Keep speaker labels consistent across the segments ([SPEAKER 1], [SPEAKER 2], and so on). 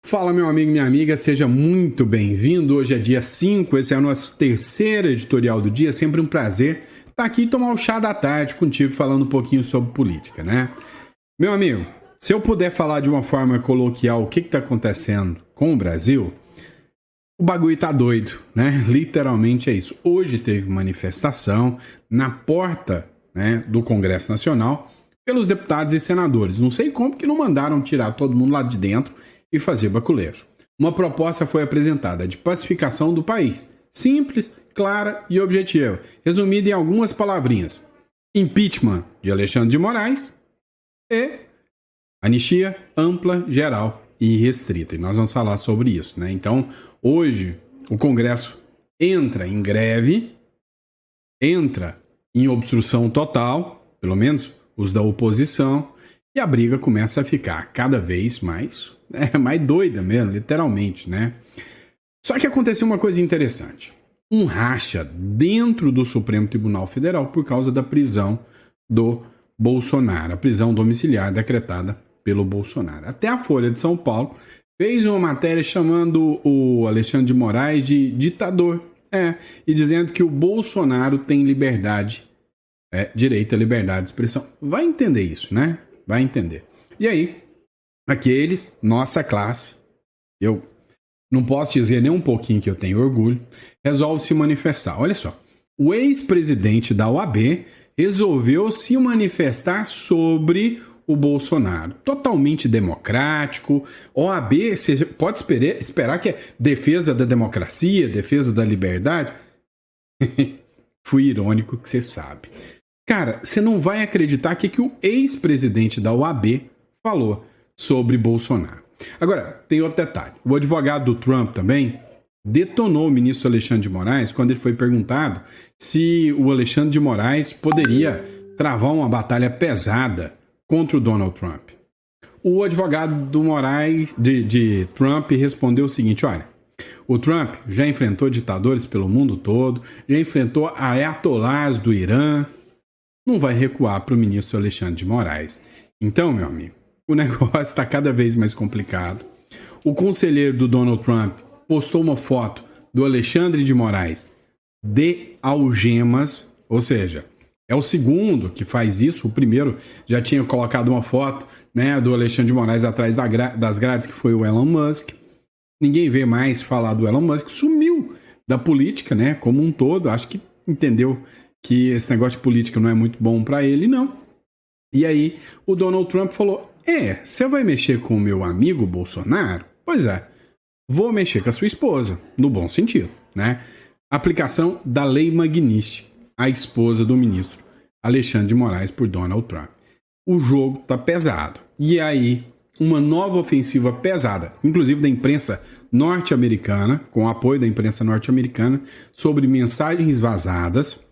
[SPEAKER 1] Fala, meu amigo, minha amiga, seja muito bem-vindo. Hoje é dia 5, esse é o nosso terceiro editorial do dia. Sempre um prazer estar aqui e tomar o chá da tarde contigo, falando um pouquinho sobre política, né? Meu amigo, se eu puder falar de uma forma coloquial o que está acontecendo com o Brasil, o bagulho tá doido, né? Literalmente é isso. Hoje teve manifestação na porta, né, do Congresso Nacional pelos deputados e senadores. Não sei como que não mandaram tirar todo mundo lá de dentro e fazer baculejo. Uma proposta foi apresentada de pacificação do país. Simples, clara e objetiva. Resumida em algumas palavrinhas. Impeachment de Alexandre de Moraes e anistia ampla, geral e irrestrita. E nós vamos falar sobre isso, né? Então, hoje, o Congresso entra em greve, entra em obstrução total, pelo menos os da oposição, e a briga começa a ficar cada vez mais doida mesmo, literalmente, né? Só que aconteceu uma coisa interessante. Um racha dentro do Supremo Tribunal Federal por causa da prisão do Bolsonaro, a prisão domiciliar decretada pelo Bolsonaro. Até a Folha de São Paulo fez uma matéria chamando o Alexandre de Moraes de ditador, e dizendo que o Bolsonaro tem liberdade, direito à liberdade de expressão. Vai entender isso, né? Vai entender. E aí, aqueles, nossa classe, eu não posso dizer nem um pouquinho que eu tenho orgulho, resolve se manifestar. Olha só, o ex-presidente da OAB resolveu se manifestar sobre o Bolsonaro. Totalmente democrático. OAB, você pode esperar que é defesa da democracia, defesa da liberdade? Fui irônico, que você sabe. Cara, você não vai acreditar que o ex-presidente da OAB falou sobre Bolsonaro. Agora, tem outro detalhe. O advogado do Trump também detonou o ministro Alexandre de Moraes quando ele foi perguntado se o Alexandre de Moraes poderia travar uma batalha pesada contra o Donald Trump. O advogado do Moraes, de Trump, respondeu o seguinte: olha, o Trump já enfrentou ditadores pelo mundo todo, já enfrentou ayatolás do Irã, não vai recuar para o ministro Alexandre de Moraes. Então, meu amigo, o negócio está cada vez mais complicado. O conselheiro do Donald Trump postou uma foto do Alexandre de Moraes de algemas, ou seja, é o segundo que faz isso. O primeiro já tinha colocado uma foto, né, do Alexandre de Moraes atrás das grades, que foi o Elon Musk. Ninguém vê mais falar do Elon Musk, sumiu da política, né, como um todo. Acho que entendeu que esse negócio de política não é muito bom para ele, não. E aí o Donald Trump falou: você vai mexer com o meu amigo Bolsonaro? Pois é, vou mexer com a sua esposa, no bom sentido, né? Aplicação da Lei Magnitsky, a esposa do ministro Alexandre de Moraes por Donald Trump. O jogo tá pesado. E aí, uma nova ofensiva pesada, inclusive da imprensa norte-americana, com o apoio da imprensa norte-americana, sobre mensagens vazadas,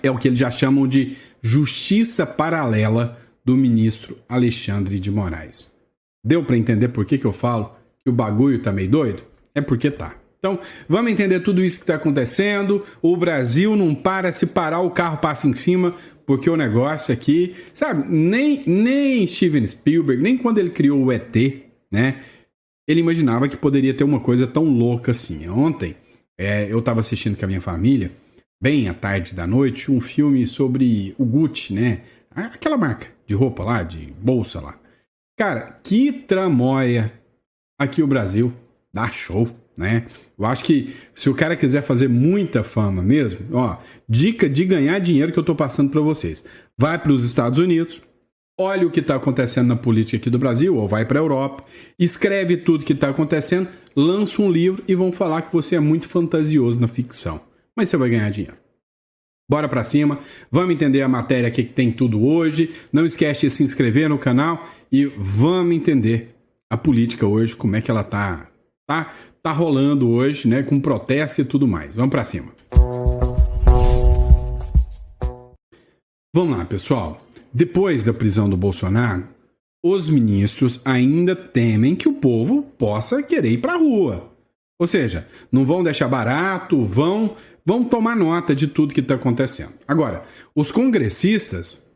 [SPEAKER 1] é o que eles já chamam de justiça paralela do ministro Alexandre de Moraes. Deu para entender por que eu falo que o bagulho tá meio doido? É porque tá. Então, vamos entender tudo isso que está acontecendo. O Brasil não para, se parar o carro passa em cima, porque o negócio aqui, sabe, nem Steven Spielberg, nem quando ele criou o ET, né, ele imaginava que poderia ter uma coisa tão louca assim. Ontem, eu estava assistindo com a minha família, bem à tarde da noite, um filme sobre o Gucci, né, aquela marca de roupa lá, de bolsa lá. Cara, que tramóia aqui o Brasil dá show, né? Eu acho que se o cara quiser fazer muita fama mesmo, ó, dica de ganhar dinheiro que eu tô passando para vocês. Vai para os Estados Unidos, olha o que tá acontecendo na política aqui do Brasil, ou vai para a Europa, escreve tudo que tá acontecendo, lança um livro e vão falar que você é muito fantasioso na ficção. Mas você vai ganhar dinheiro. Bora pra cima, vamos entender a matéria aqui que tem tudo hoje. Não esquece de se inscrever no canal e vamos entender a política hoje, como é que ela tá rolando hoje, né, com protesto e tudo mais. Vamos pra cima. Vamos lá, pessoal. Depois da prisão do Bolsonaro, os ministros ainda temem que o povo possa querer ir pra rua. Ou seja, não vão deixar barato, vão tomar nota de tudo que está acontecendo. Agora, os congressistas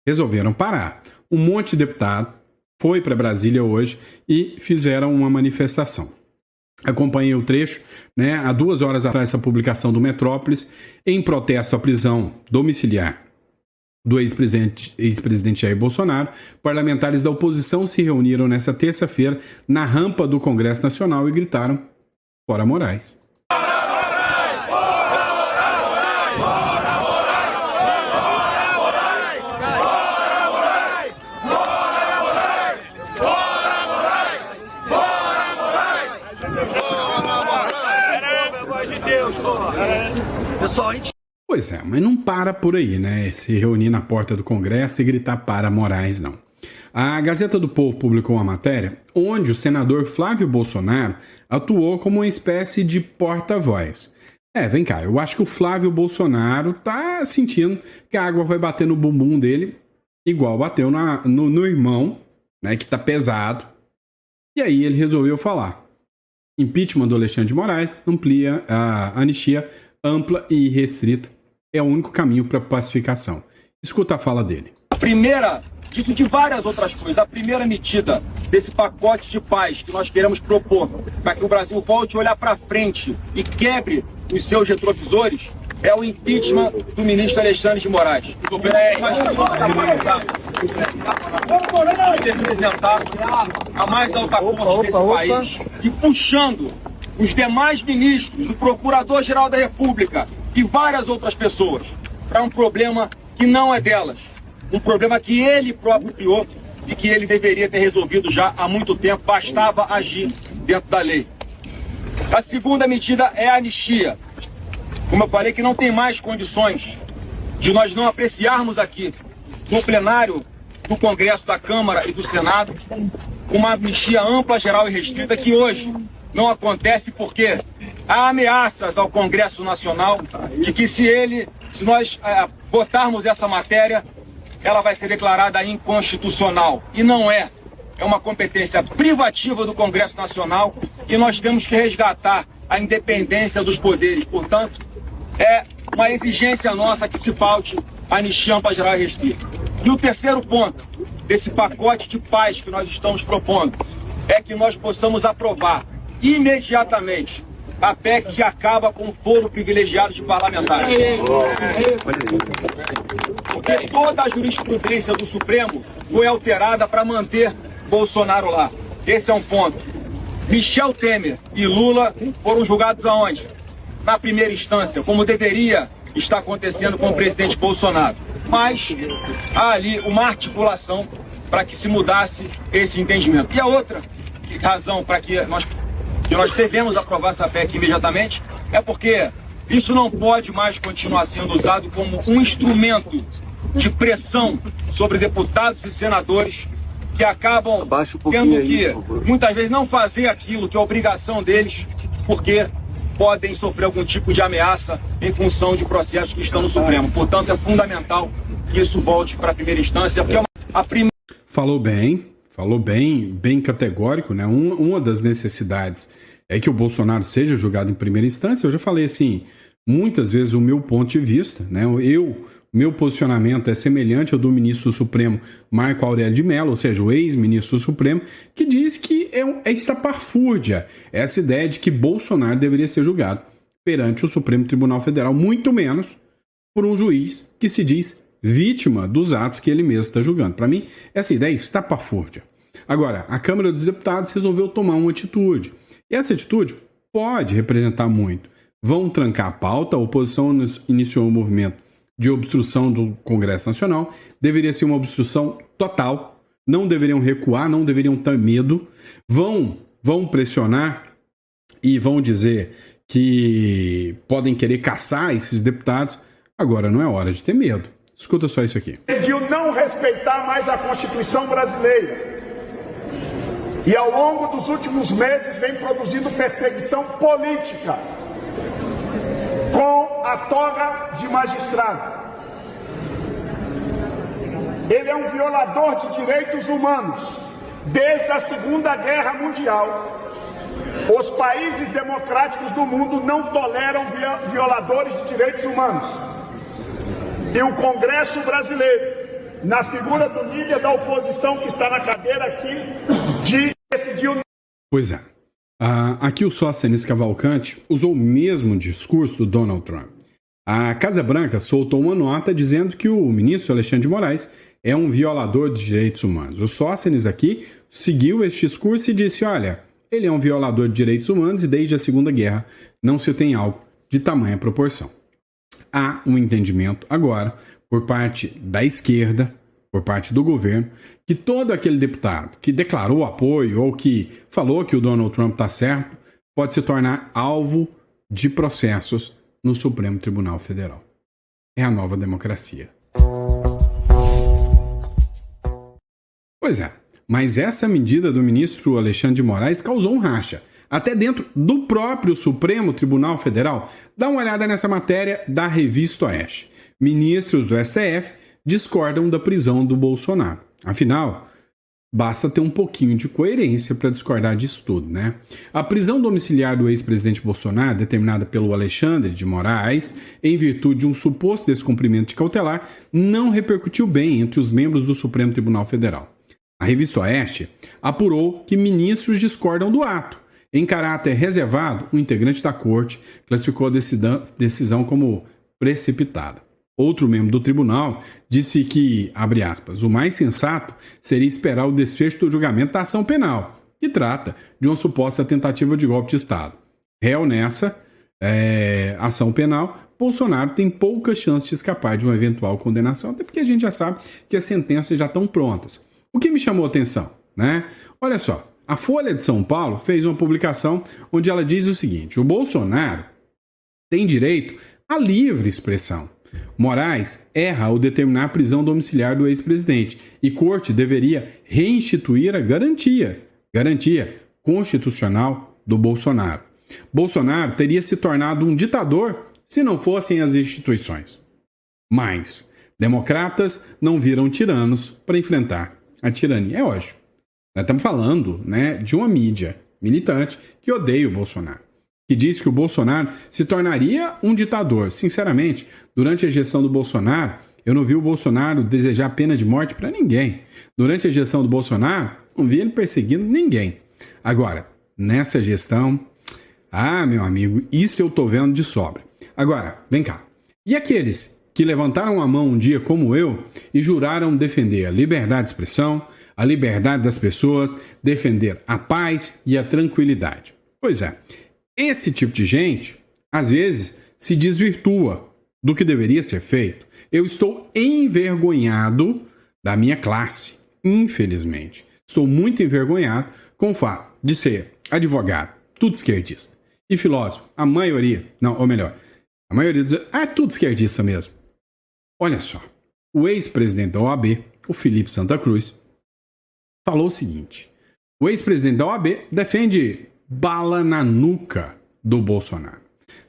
[SPEAKER 1] resolveram parar. Um monte de deputado foi para Brasília hoje e fizeram uma manifestação. Acompanhei o trecho, né, há 2 horas atrás essa publicação do Metrópolis, em protesto à prisão domiciliar do ex-presidente Jair Bolsonaro. Parlamentares da oposição se reuniram nesta terça-feira na rampa do Congresso Nacional e gritaram: "Fora Moraes!". Pois é, mas não para por aí, né? Se reunir na porta do Congresso e gritar "para Moraes", não. A Gazeta do Povo publicou uma matéria onde o senador Flávio Bolsonaro atuou como uma espécie de porta-voz. Vem cá, eu acho que o Flávio Bolsonaro tá sentindo que a água vai bater no bumbum dele, igual bateu no irmão, né, que tá pesado. E aí ele resolveu falar: impeachment do Alexandre de Moraes amplia a anistia ampla e restrita. É o único caminho para pacificação. Escuta a fala dele.
[SPEAKER 2] A primeira, dito de várias outras coisas, a primeira medida desse pacote de paz que nós queremos propor para que o Brasil volte a olhar para frente e quebre os seus retrovisores é o impeachment do ministro Alexandre de Moraes. Nós representar a mais alta corte desse país e puxando os demais ministros, o Procurador-Geral da República e várias outras pessoas para um problema que não é delas. Um problema que ele próprio criou e que ele deveria ter resolvido já há muito tempo, bastava agir dentro da lei. A segunda medida é a anistia. Como eu falei, que não tem mais condições de nós não apreciarmos aqui no plenário do Congresso, da Câmara e do Senado uma anistia ampla, geral e restrita que hoje não acontece porque há ameaças ao Congresso Nacional de que se nós votarmos essa matéria, ela vai ser declarada inconstitucional. E não é. É uma competência privativa do Congresso Nacional e nós temos que resgatar a independência dos poderes. Portanto, é uma exigência nossa que se paute a anistia ampla, geral e restrita. E o terceiro ponto desse pacote de paz que nós estamos propondo é que nós possamos aprovar imediatamente a PEC que acaba com o foro privilegiado de parlamentares. Porque toda a jurisprudência do Supremo foi alterada para manter Bolsonaro lá. Esse é um ponto. Michel Temer e Lula foram julgados aonde? Na primeira instância, como deveria estar acontecendo com o presidente Bolsonaro. Mas há ali uma articulação para que se mudasse esse entendimento. E a outra razão para que nós devemos aprovar essa PEC imediatamente é porque isso não pode mais continuar sendo usado como um instrumento de pressão sobre deputados e senadores que acabam tendo que, muitas vezes, não fazer aquilo que é obrigação deles, porque podem sofrer algum tipo de ameaça em função de processos que estão no Supremo. Portanto, é fundamental que isso volte para a primeira instância, porque a primeira...
[SPEAKER 1] Falou bem categórico, né? Uma das necessidades é que o Bolsonaro seja julgado em primeira instância. Eu já falei assim, muitas vezes o meu ponto de vista, né? Meu posicionamento é semelhante ao do ministro do Supremo Marco Aurélio de Mello, ou seja, o ex-ministro do Supremo, que diz que é estapafúrdia essa ideia de que Bolsonaro deveria ser julgado perante o Supremo Tribunal Federal, muito menos por um juiz que se diz vítima dos atos que ele mesmo está julgando. Para mim, essa ideia é estapafúrdia. Agora, a Câmara dos Deputados resolveu tomar uma atitude. E essa atitude pode representar muito. Vão trancar a pauta, a oposição iniciou um movimento de obstrução do Congresso Nacional, deveria ser uma obstrução total, não deveriam recuar, não deveriam ter medo, vão pressionar e vão dizer que podem querer caçar esses deputados. Agora não é hora de ter medo. Escuta só isso aqui.
[SPEAKER 3] Decidiu não respeitar mais a Constituição brasileira e ao longo dos últimos meses vem produzindo perseguição política com a toga de magistrado. Ele é um violador de direitos humanos. Desde a Segunda Guerra Mundial, os países democráticos do mundo não toleram violadores de direitos humanos. E o Congresso brasileiro na figura do líder da oposição que está na cadeira aqui, de decidir o...
[SPEAKER 1] Pois é. Aqui o Sóstenes Cavalcante usou o mesmo discurso do Donald Trump. A Casa Branca soltou uma nota dizendo que o ministro Alexandre de Moraes é um violador de direitos humanos. O Sóstenes aqui seguiu esse discurso e disse, olha, ele é um violador de direitos humanos e desde a Segunda Guerra não se tem algo de tamanha proporção. Há um entendimento agora, por parte da esquerda, por parte do governo, que todo aquele deputado que declarou apoio ou que falou que o Donald Trump está certo, pode se tornar alvo de processos no Supremo Tribunal Federal. É a nova democracia. Pois é, mas essa medida do ministro Alexandre de Moraes causou um racha, até dentro do próprio Supremo Tribunal Federal. Dá uma olhada nessa matéria da Revista Oeste. Ministros do STF discordam da prisão do Bolsonaro. Afinal, basta ter um pouquinho de coerência para discordar disso tudo, né? A prisão domiciliar do ex-presidente Bolsonaro, determinada pelo Alexandre de Moraes, em virtude de um suposto descumprimento de cautelar, não repercutiu bem entre os membros do Supremo Tribunal Federal. A Revista Oeste apurou que ministros discordam do ato. Em caráter reservado, o integrante da corte classificou a decisão como precipitada. Outro membro do tribunal disse que, abre aspas, o mais sensato seria esperar o desfecho do julgamento da ação penal, que trata de uma suposta tentativa de golpe de Estado. Réu nessa ação penal, Bolsonaro tem poucas chances de escapar de uma eventual condenação, até porque a gente já sabe que as sentenças já estão prontas. O que me chamou a atenção, né? Olha só, a Folha de São Paulo fez uma publicação onde ela diz o seguinte: o Bolsonaro tem direito à livre expressão. Moraes erra ao determinar a prisão domiciliar do ex-presidente e corte deveria reinstituir a garantia constitucional do Bolsonaro. Bolsonaro teria se tornado um ditador se não fossem as instituições. Mas democratas não viram tiranos para enfrentar a tirania. É lógico. Nós estamos falando, né, de uma mídia militante que odeia o Bolsonaro, que diz que o Bolsonaro se tornaria um ditador. Sinceramente, durante a gestão do Bolsonaro, eu não vi o Bolsonaro desejar pena de morte para ninguém. Durante a gestão do Bolsonaro, não vi ele perseguindo ninguém. Agora, nessa gestão, meu amigo, isso eu tô vendo de sobra. Agora, vem cá. E aqueles que levantaram a mão um dia como eu e juraram defender a liberdade de expressão, a liberdade das pessoas, defender a paz e a tranquilidade? Pois é. Esse tipo de gente, às vezes, se desvirtua do que deveria ser feito. Eu estou envergonhado da minha classe, infelizmente. Estou muito envergonhado com o fato de ser advogado, tudo esquerdista, e filósofo, a maioria diz, tudo esquerdista mesmo. Olha só, o ex-presidente da OAB, o Felipe Santa Cruz, falou o seguinte: o ex-presidente da OAB defende bala na nuca do Bolsonaro.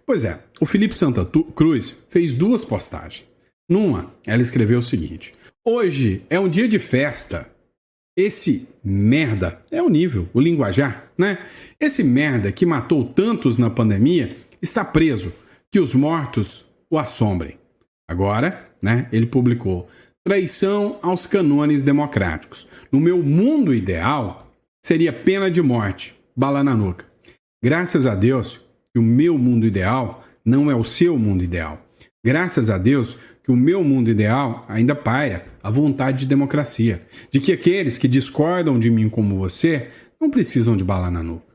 [SPEAKER 1] Pois é, o Felipe Santa Cruz fez duas postagens. Numa, ela escreveu o seguinte: hoje é um dia de festa. Esse merda é o nível, o linguajar, né? Esse merda que matou tantos na pandemia está preso, que os mortos o assombrem. Agora, né, ele publicou: traição aos cânones democráticos. No meu mundo ideal, seria pena de morte. Bala na nuca. Graças a Deus que o meu mundo ideal não é o seu mundo ideal. Graças a Deus que o meu mundo ideal ainda paira a vontade de democracia. De que aqueles que discordam de mim como você não precisam de bala na nuca.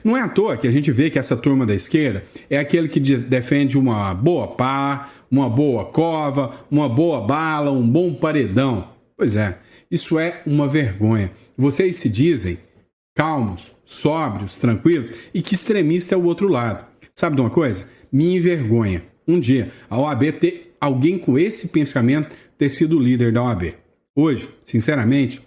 [SPEAKER 1] Não é à toa que a gente vê que essa turma da esquerda é aquele que defende uma boa pá, uma boa cova, uma boa bala, um bom paredão. Pois é, isso é uma vergonha. Vocês se dizem calmos, sóbrios, tranquilos, e que extremista é o outro lado. Sabe de uma coisa? Me envergonha um dia a OAB ter alguém com esse pensamento ter sido o líder da OAB. Hoje, sinceramente,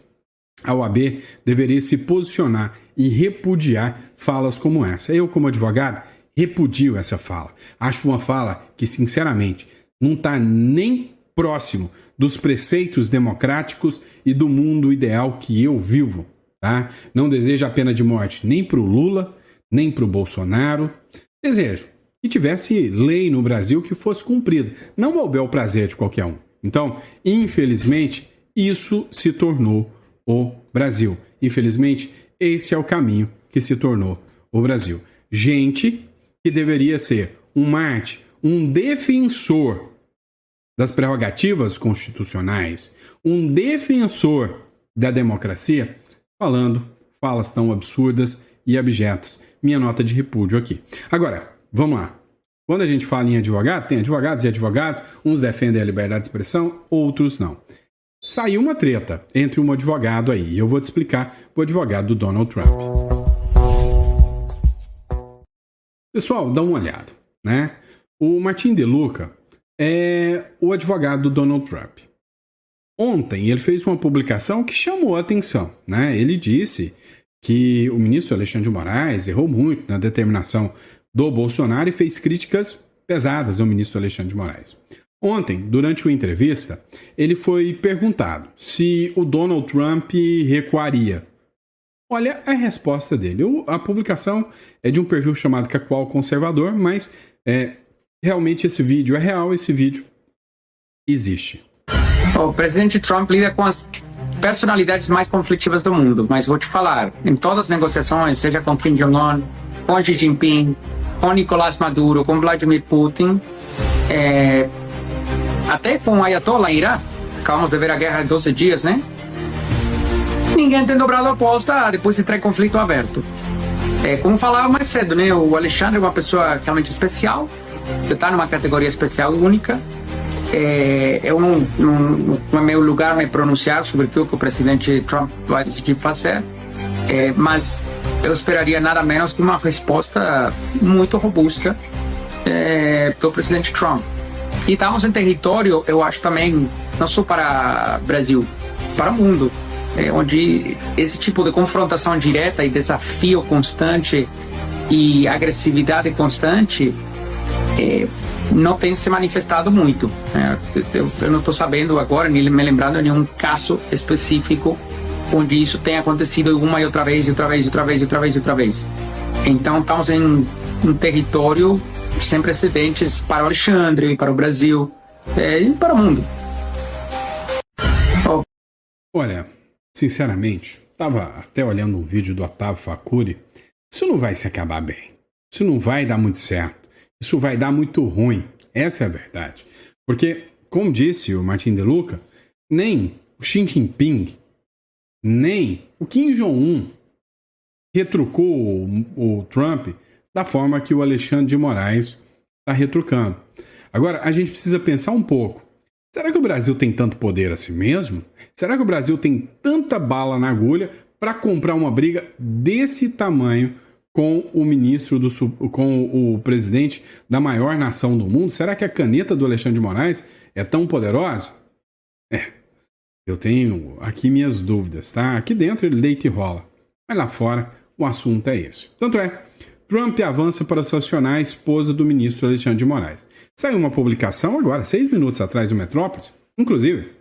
[SPEAKER 1] a OAB deveria se posicionar e repudiar falas como essa. Eu, como advogado, repudio essa fala. Acho uma fala que, sinceramente, não está nem próximo dos preceitos democráticos e do mundo ideal que eu vivo. Tá? Não desejo a pena de morte nem para o Lula, nem para o Bolsonaro. Desejo que tivesse lei no Brasil que fosse cumprida, não ao bel prazer de qualquer um. Então, infelizmente, Isso se tornou o Brasil. Infelizmente, esse é o caminho que se tornou o Brasil. Gente que deveria ser um mártir, um defensor das prerrogativas constitucionais, um defensor da democracia, falando falas tão absurdas e abjetas. Minha nota de repúdio aqui. Agora, vamos lá. Quando a gente fala em advogado, tem advogados e advogados, uns defendem a liberdade de expressão, outros não. Saiu uma treta entre um advogado aí, e eu vou te explicar o advogado do Donald Trump. Pessoal, dá uma olhada, né? O Martin DeLuca é o advogado do Donald Trump. Ontem ele fez uma publicação que chamou a atenção, né? Ele disse que o ministro Alexandre de Moraes errou muito na determinação do Bolsonaro e fez críticas pesadas ao ministro Alexandre de Moraes. Ontem, durante uma entrevista, ele foi perguntado se o Donald Trump recuaria. Olha a resposta dele. A publicação é de um perfil chamado Cacoal Conservador, mas realmente esse vídeo é real, esse vídeo existe.
[SPEAKER 4] O presidente Trump lida com as personalidades mais conflitivas do mundo, mas vou te falar, em todas as negociações, seja com Kim Jong-un, com Xi Jinping, com Nicolás Maduro, com Vladimir Putin, até com o Ayatollah em Irã, acabamos de ver a guerra de 12 dias, né? Ninguém tem dobrado a aposta depois de entrar em conflito aberto. Como falava mais cedo, né? O Alexandre é uma pessoa realmente especial, está numa categoria especial e única. Eu não é meu lugar me pronunciar sobre o que o presidente Trump vai decidir fazer, mas eu esperaria nada menos que uma resposta muito robusta do presidente Trump. E estamos em território, eu acho também, não só para o Brasil, para o mundo, onde esse tipo de confrontação direta e desafio constante e agressividade constante não tem se manifestado muito. Eu não estou sabendo agora, nem me lembrando de nenhum caso específico onde isso tenha acontecido uma e outra vez, outra vez, outra vez, outra vez, outra vez. Então estamos em um território sem precedentes para o Alexandre, para o Brasil e para o mundo.
[SPEAKER 1] Olha, sinceramente, estava até olhando um vídeo do Otávio Facuri. Isso não vai se acabar bem. Isso não vai dar muito certo. Isso vai dar muito ruim. Essa é a verdade. Porque, como disse o Martin DeLuca, nem o Xi Jinping, nem o Kim Jong-un retrucou o Trump da forma que o Alexandre de Moraes está retrucando. Agora, a gente precisa pensar um pouco. Será que o Brasil tem tanto poder assim mesmo? Será que o Brasil tem tanta bala na agulha para comprar uma briga desse tamanho com o ministro, com o presidente da maior nação do mundo? Será que a caneta do Alexandre de Moraes é tão poderosa? Eu tenho aqui minhas dúvidas, tá? Aqui dentro ele deita e rola, mas lá fora o assunto é esse. Tanto é, Trump avança para sancionar a esposa do ministro Alexandre de Moraes. Saiu uma publicação agora, 6 minutos atrás do Metrópolis, inclusive,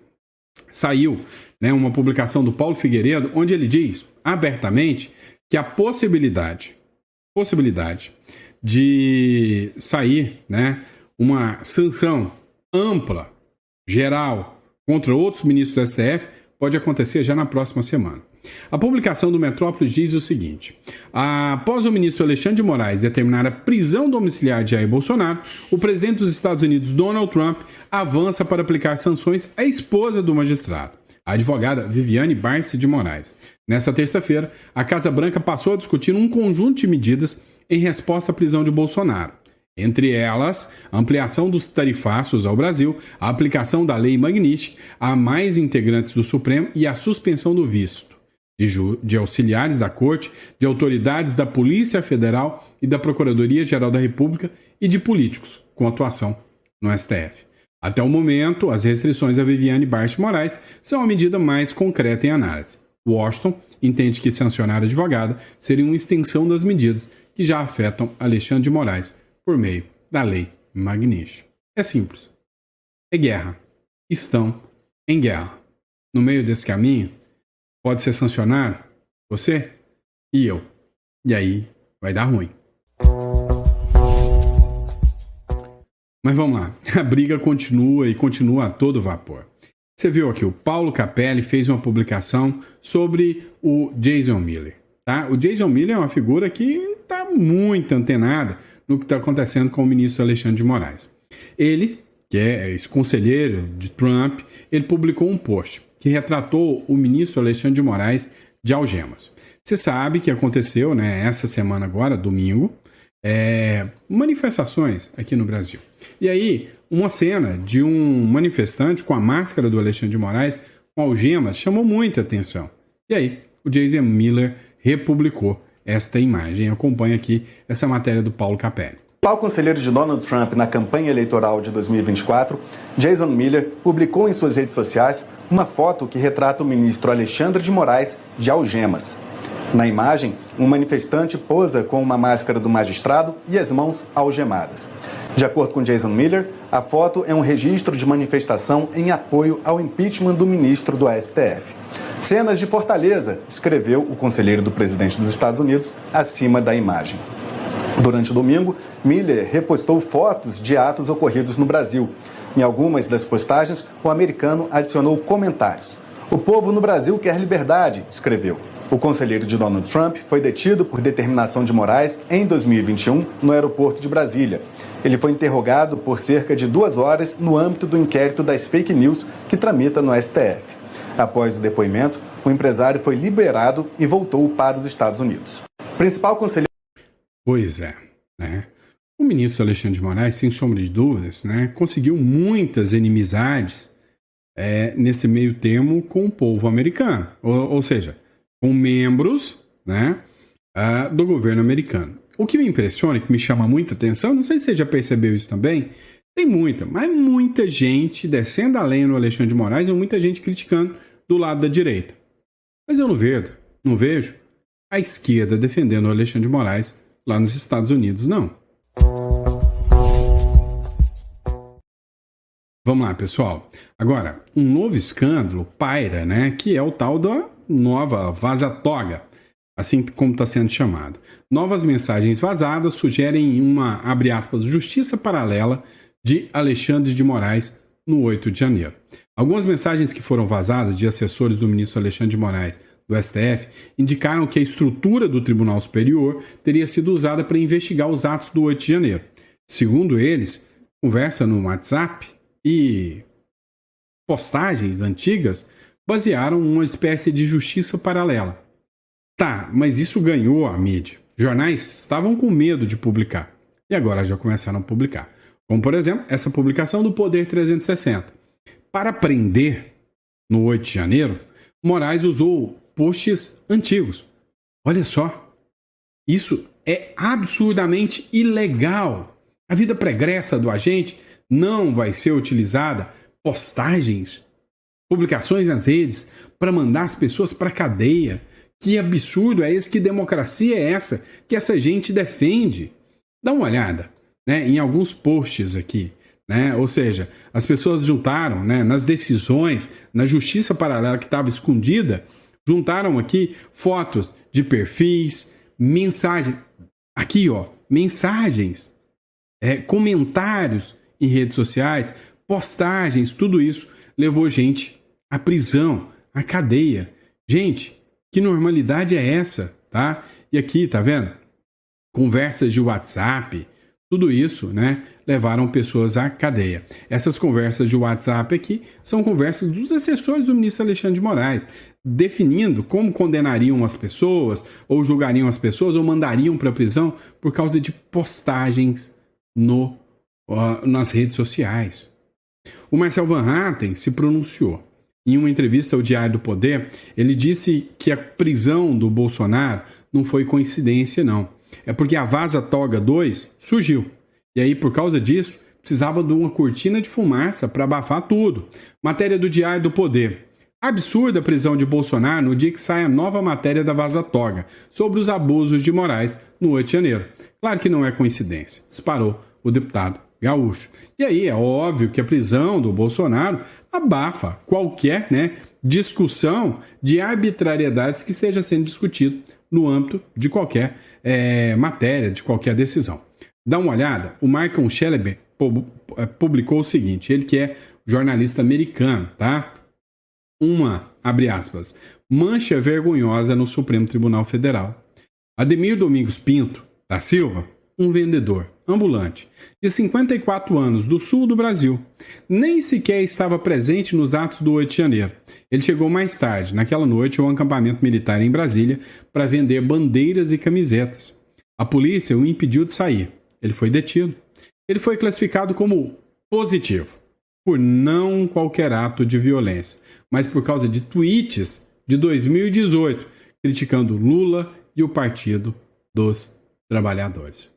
[SPEAKER 1] saiu uma publicação do Paulo Figueiredo, onde ele diz abertamente que a possibilidade de sair uma sanção ampla, geral, contra outros ministros do STF pode acontecer já na próxima semana. A publicação do Metrópolis diz o seguinte: após o ministro Alexandre de Moraes determinar a prisão domiciliar de Jair Bolsonaro, o presidente dos Estados Unidos, Donald Trump, avança para aplicar sanções à esposa do magistrado, a advogada Viviane Barce de Moraes. Nesta terça-feira, a Casa Branca passou a discutir um conjunto de medidas em resposta à prisão de Bolsonaro. Entre elas, a ampliação dos tarifaços ao Brasil, a aplicação da Lei Magnitsky a mais integrantes do Supremo e a suspensão do visto de auxiliares da Corte, de autoridades da Polícia Federal e da Procuradoria-Geral da República e de políticos com atuação no STF. Até o momento, as restrições a Viviane Barce Moraes são a medida mais concreta em análise. Washington entende que sancionar a advogada seria uma extensão das medidas que já afetam Alexandre de Moraes por meio da Lei Magnitsky. É simples. É guerra. Estão em guerra. No meio desse caminho, pode ser sancionado você e eu. E aí vai dar ruim. Mas vamos lá. A briga continua e continua a todo vapor. Você viu aqui, o Paulo Capelli fez uma publicação sobre o Jason Miller. Tá? O Jason Miller é uma figura que está muito antenada no que está acontecendo com o ministro Alexandre de Moraes. Ele, que é ex-conselheiro de Trump, ele publicou um post que retratou o ministro Alexandre de Moraes de algemas. Você sabe que aconteceu, né, essa semana agora, domingo, manifestações aqui no Brasil. E aí, uma cena de um manifestante com a máscara do Alexandre de Moraes com algemas chamou muita atenção. E aí, o Jason Miller republicou esta imagem. Acompanha aqui essa matéria do Paulo Capelli.
[SPEAKER 5] O conselheiro de Donald Trump na campanha eleitoral de 2024, Jason Miller, publicou em suas redes sociais uma foto que retrata o ministro Alexandre de Moraes de algemas. Na imagem, um manifestante posa com uma máscara do magistrado e as mãos algemadas. De acordo com Jason Miller, a foto é um registro de manifestação em apoio ao impeachment do ministro do STF. Cenas de Fortaleza, escreveu o conselheiro do presidente dos Estados Unidos acima da imagem. Durante o domingo, Miller repostou fotos de atos ocorridos no Brasil. Em algumas das postagens, o americano adicionou comentários. O povo no Brasil quer liberdade, escreveu. O conselheiro de Donald Trump foi detido por determinação de Moraes em 2021 no aeroporto de Brasília. Ele foi interrogado por cerca de 2 horas no âmbito do inquérito das fake news que tramita no STF. Após o depoimento, o empresário foi liberado e voltou para os Estados Unidos. Principal conselheiro...
[SPEAKER 1] Pois é, né? O ministro Alexandre de Moraes, sem sombra de dúvidas, né, conseguiu muitas inimizades nesse meio termo com o povo americano, ou seja, com membros, né, do governo americano. O que me impressiona, que me chama muita atenção, não sei se você já percebeu isso também, tem muita gente descendo a lenha no Alexandre de Moraes e muita gente criticando do lado da direita. Mas eu não vejo a esquerda defendendo o Alexandre de Moraes lá nos Estados Unidos, não. Vamos lá, pessoal. Agora, um novo escândalo paira, né, que é o tal da nova vaza-toga, assim como está sendo chamado. Novas mensagens vazadas sugerem uma, abre aspas, justiça paralela de Alexandre de Moraes no 8 de janeiro. Algumas mensagens que foram vazadas de assessores do ministro Alexandre de Moraes do STF indicaram que a estrutura do Tribunal Superior teria sido usada para investigar os atos do 8 de janeiro. Segundo eles, conversa no WhatsApp e postagens antigas basearam uma espécie de justiça paralela. Tá, mas isso ganhou a mídia. Jornais estavam com medo de publicar e agora já começaram a publicar. Como, por exemplo, essa publicação do Poder 360. Para prender, no 8 de janeiro, Moraes usou posts antigos. Olha só, isso é absurdamente ilegal. A vida pregressa do agente não vai ser utilizada, postagens, publicações nas redes, para mandar as pessoas para a cadeia. Que absurdo é esse? Que democracia é essa que essa gente defende? Dá uma olhada, né, em alguns posts aqui. Né? Ou seja, as pessoas juntaram, né, nas decisões, na justiça paralela que estava escondida, juntaram aqui fotos de perfis, mensagens, aqui ó, mensagens, comentários em redes sociais, postagens, tudo isso levou gente à prisão, à cadeia. Gente, que normalidade é essa, tá? E aqui, tá vendo? Conversas de WhatsApp, tudo isso, né, levaram pessoas à cadeia. Essas conversas de WhatsApp aqui são conversas dos assessores do ministro Alexandre de Moraes, definindo como condenariam as pessoas, ou julgariam as pessoas, ou mandariam para a prisão por causa de postagens nas redes sociais. O Marcel Van Hatten se pronunciou. Em uma entrevista ao Diário do Poder, ele disse que a prisão do Bolsonaro não foi coincidência, não. É porque a Vaza-Toga 2 surgiu. E aí, por causa disso, precisava de uma cortina de fumaça para abafar tudo. Matéria do Diário do Poder. Absurda a prisão de Bolsonaro no dia que sai a nova matéria da Vaza-Toga sobre os abusos de Moraes no 8 de janeiro. Claro que não é coincidência, disparou o deputado gaúcho. E aí é óbvio que a prisão do Bolsonaro abafa qualquer, né, discussão de arbitrariedades que esteja sendo discutido no âmbito de qualquer matéria, de qualquer decisão. Dá uma olhada, o Michael Shelby publicou o seguinte, ele que é jornalista americano, tá? abre aspas, mancha vergonhosa no Supremo Tribunal Federal. Ademir Domingos Pinto da Silva, um vendedor ambulante de 54 anos do sul do Brasil, nem sequer estava presente nos atos do 8 de janeiro. Ele chegou mais tarde, naquela noite, ao acampamento militar em Brasília para vender bandeiras e camisetas. A polícia o impediu de sair. Ele foi detido. Ele foi classificado como positivo por não qualquer ato de violência, mas por causa de tweets de 2018 criticando Lula e o Partido dos Trabalhadores.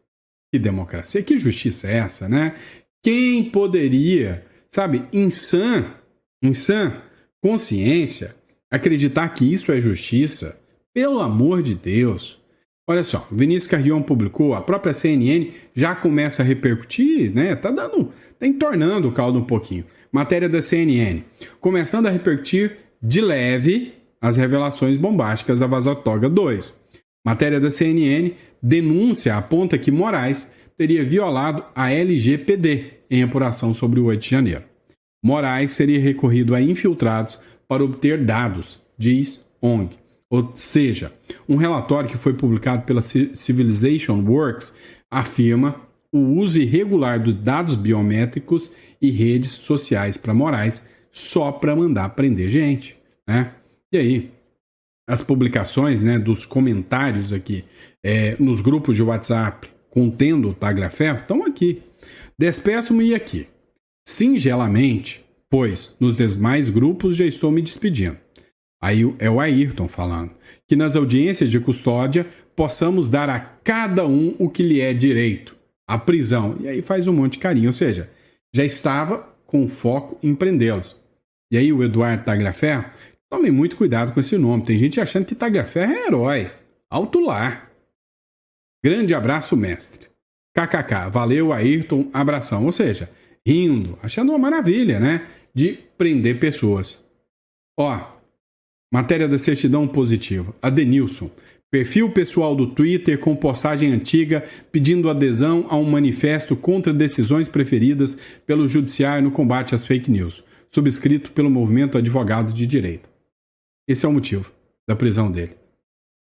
[SPEAKER 1] Que democracia, que justiça é essa, né? Quem poderia, sabe, em sã consciência, acreditar que isso é justiça? Pelo amor de Deus. Olha só, Vinícius Carrion publicou, a própria CNN já começa a repercutir, né? Tá entornando o caldo um pouquinho. Matéria da CNN, começando a repercutir de leve as revelações bombásticas da Vaza Toga 2. Matéria da CNN, denúncia aponta que Moraes teria violado a LGPD em apuração sobre o 8 de janeiro. Moraes seria recorrido a infiltrados para obter dados, diz ONG. Ou seja, um relatório que foi publicado pela Civilization Works afirma o uso irregular dos dados biométricos e redes sociais para Moraes só para mandar prender gente, né? E aí, as publicações, né, dos comentários aqui nos grupos de WhatsApp contendo o Tagliaferro estão aqui. Despeço-me aqui, singelamente, pois nos demais grupos já estou me despedindo. Aí é o Ayrton falando, que nas audiências de custódia possamos dar a cada um o que lhe é direito, a prisão. E aí faz um monte de carinho, ou seja, já estava com foco em prendê-los. E aí o Eduardo Tagliaferro, tome muito cuidado com esse nome, tem gente achando que Tagliaferro é herói, alto lá. Grande abraço, mestre. KKK, valeu Ayrton, abração. Ou seja, rindo, achando uma maravilha, né, de prender pessoas. Ó, matéria da certidão positiva. Adenilson, perfil pessoal do Twitter com postagem antiga pedindo adesão a um manifesto contra decisões preferidas pelo judiciário no combate às fake news, subscrito pelo movimento Advogados de Direita. Esse é o motivo da prisão dele.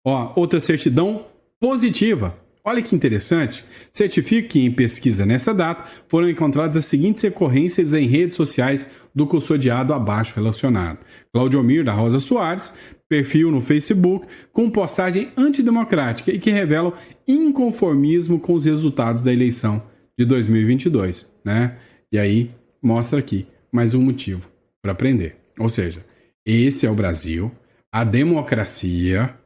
[SPEAKER 1] Ó, outra certidão positiva. Olha que interessante. Certifica que em pesquisa nessa data foram encontradas as seguintes ocorrências em redes sociais do custodiado abaixo relacionado. Claudiomir da Rosa Soares, perfil no Facebook, com postagem antidemocrática e que revelam inconformismo com os resultados da eleição de 2022, né? E aí mostra aqui mais um motivo para prender. Ou seja, esse é o Brasil, a democracia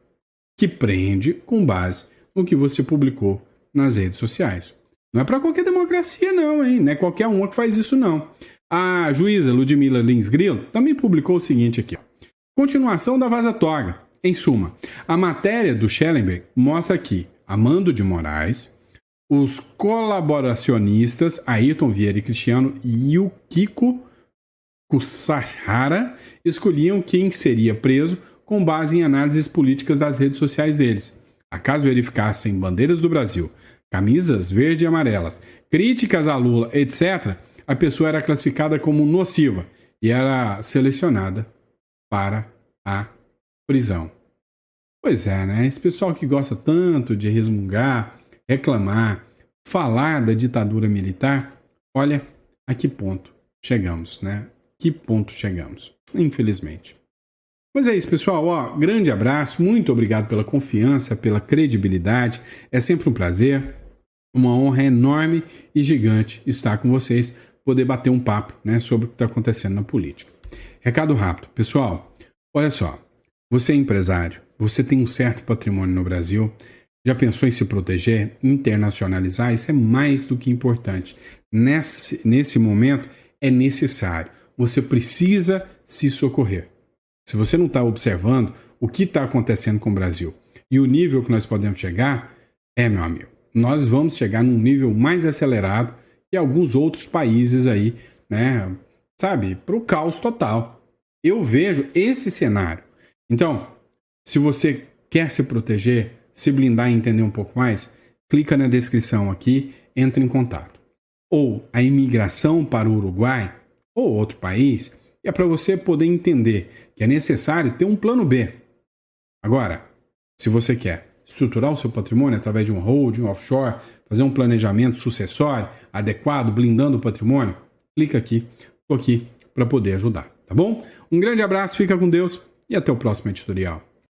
[SPEAKER 1] que prende com base no que você publicou nas redes sociais. Não é para qualquer democracia não, hein? Não é qualquer uma que faz isso não. A juíza Ludmila Lins Grillo também publicou o seguinte aqui, ó. Continuação da Vaza Toga. Em suma, a matéria do Schellenberg mostra que, a mando de Moraes, os colaboracionistas Ayrton Vieira e Cristiano Yukiko Kusahara escolhiam quem seria preso com base em análises políticas das redes sociais deles. Acaso verificassem bandeiras do Brasil, camisas verde e amarelas, críticas a Lula, etc., a pessoa era classificada como nociva e era selecionada para a prisão. Pois é, né? Esse pessoal que gosta tanto de resmungar, reclamar, falar da ditadura militar, olha a que ponto chegamos, né? Que ponto chegamos, infelizmente. Mas é isso, pessoal. Ó, grande abraço, muito obrigado pela confiança, pela credibilidade. É sempre um prazer, uma honra enorme e gigante estar com vocês, poder bater um papo, né, sobre o que está acontecendo na política. Recado rápido, pessoal. Olha só, você é empresário, você tem um certo patrimônio no Brasil, já pensou em se proteger, internacionalizar? Isso é mais do que importante. Nesse momento é necessário. Você precisa se socorrer. Se você não está observando o que está acontecendo com o Brasil e o nível que nós podemos chegar, meu amigo, nós vamos chegar num nível mais acelerado que alguns outros países aí, né, sabe, para o caos total. Eu vejo esse cenário. Então, se você quer se proteger, se blindar e entender um pouco mais, clica na descrição aqui, entra em contato. Ou a imigração para o Uruguai ou outro país e é para você poder entender que é necessário ter um plano B. Agora, se você quer estruturar o seu patrimônio através de um holding, um offshore, fazer um planejamento sucessório adequado, blindando o patrimônio, clica aqui, estou aqui para poder ajudar, tá bom? Um grande abraço, fica com Deus e até o próximo editorial.